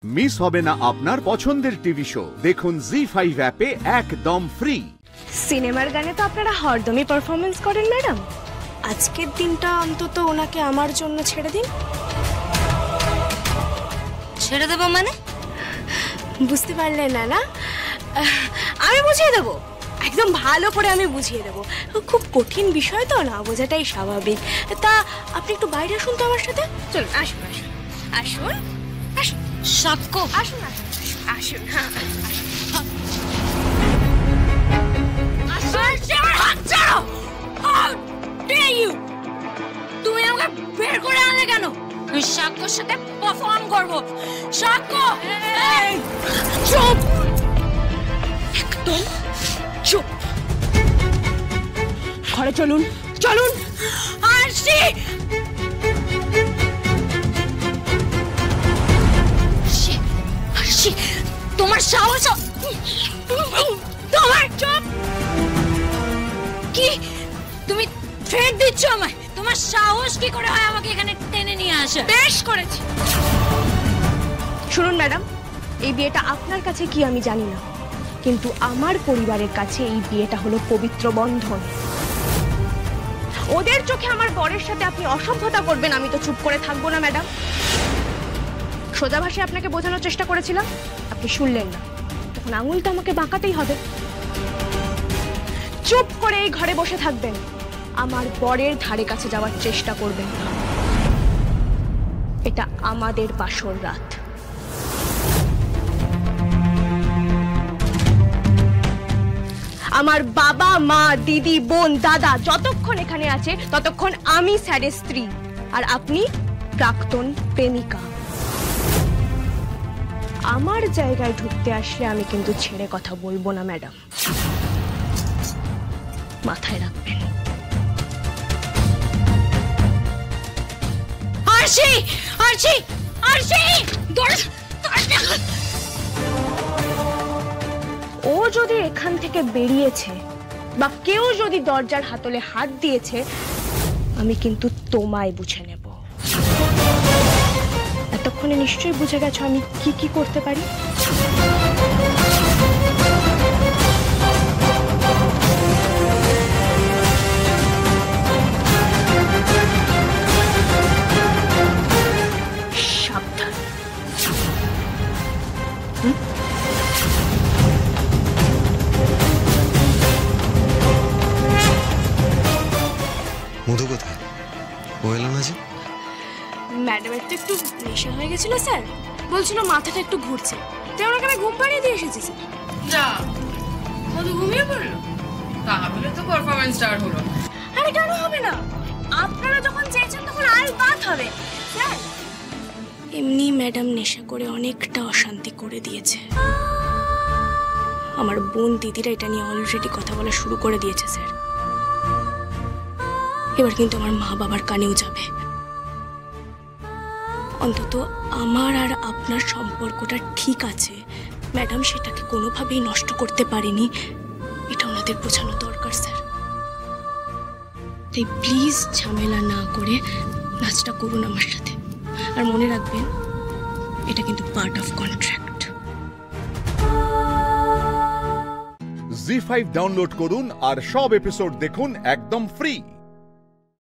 Miss হবে না আপনার পছন্দের টিভি শো। দেখুন জি5 অ্যাপে একদম ফ্রি। সিনেমার গানে তো আপনারা হরদমই পারফরমেন্স করেন ম্যাডাম, আজকের দিনটা অন্তত ওনাকে আমার জন্য ছেড়ে দিন। ছেড়ে দেবো মানে? বুঝতে পারলেন না? না আমি বুঝিয়ে দেবো, একদম ভালো করে আমি বুঝিয়ে দেবো। খুব কঠিন বিষয় তো, না বোঝাটাই স্বাভাবিক। তা আপনি একটু বাইরে আসুন তো আমার সাথে। চলুন, আসুন আসুন আসুন আসুন। সাক্ষ্য আসুন আসুন আসুন। হ্যাঁ তুমি আমাকে বের করে আনলে কেন? আমি সাক্ষ্যর সাথে পারফর্ম করবো। সাক্ষ্য চুপ, একদম চুপ। ঘরে চলুন চলুন। আরশি, আরশি তোমার সাহস, তোমার চুপ। কি তুমি থ্রেট দিচ্ছ আমায়? তোমার সাহস কি করে হয় আমাকে এখানে টেনে নিয়ে আসা? বেশ করেছি। শুনুন ম্যাডাম, এই বিয়েটা আপনার কাছে কি আমি জানি না, কিন্তু আমার পরিবারের কাছে এই বিয়েটা হলো পবিত্র বন্ধন। ওদের চোখে আমার বরের সাথে আপনি অসভ্যতা করবেন, আমি তো চুপ করে থাকবো না ম্যাডাম। সোজা ভাষায় আপনাকে বোঝানোর চেষ্টা করেছিলাম, আপনি শুনলেন না, তখন আঙুলটা আমাকে বাঁকাতেই হবে। চুপ করে এই ঘরে বসে থাকবেন, আমার বরের ধারে কাছে যাওয়ার চেষ্টা করবেন না। এটা আমাদের বাসর রাত। আমার বাবা মা দিদি বোন দাদা যতক্ষণ এখানে আছে ততক্ষণ আমি স্যারের স্ত্রী, আর আপনি প্রাক্তন প্রেমিকা। আমার জায়গায় ঢুকতে আসলে আমি কিন্তু ছেড়ে কথা বলবো না ম্যাডাম, মাথায় রাখবেন। আরশি, আরশি, আরশি, ও যদি এখান থেকে বেরিয়েছে বা কেউ যদি দরজার হাতলে হাত দিয়েছে, আমি কিন্তু তোমায় বুঝে নেব। এতক্ষণে নিশ্চয়ই বুঝে গেছো আমি কি কি করতে পারি। সাবধান। মধু কোথায়? ও এলো না যে? ম্যাডামের তো একটু নেশা হয়ে গেছিল স্যার, বলছিল মাথাটা একটু ঘুরছে, তাই ওনাকে আমি ঘুম পাড়িয়ে দিয়ে এসেছি স্যার। যা, মধু ঘুমিয়ে পড়লো, তাহলে তো পারফরমেন্স স্টার্ট হলো। আরে কেন হবে না, আপনারা যখন চেয়েছেন তখন আলবাত হবে স্যার। এমনি ম্যাডাম নেশা করে অনেকটা অশান্তি করে দিয়েছে। আমার বোন দিদিরা এটা নিয়ে অলরেডি কথা বলা শুরু করে দিয়েছে স্যার। এবার কিন্তু আমার মা বাবার কানেও যাবে। অন্তত আমার আর আপনার সম্পর্কটা ঠিক আছে, ম্যাডাম সেটাকে কোনোভাবেই নষ্ট করতে পারেনি, এটা ওনাদের বোঝানো দরকার স্যার। তাই প্লিজ ঝামেলা না করে নাচটা করুন আমার সাথে, আর মনে রাখবেন এটা কিন্তু part of contract. ZEE5 download করুন আর সব এপিসোড দেখুন একদম ফ্রি।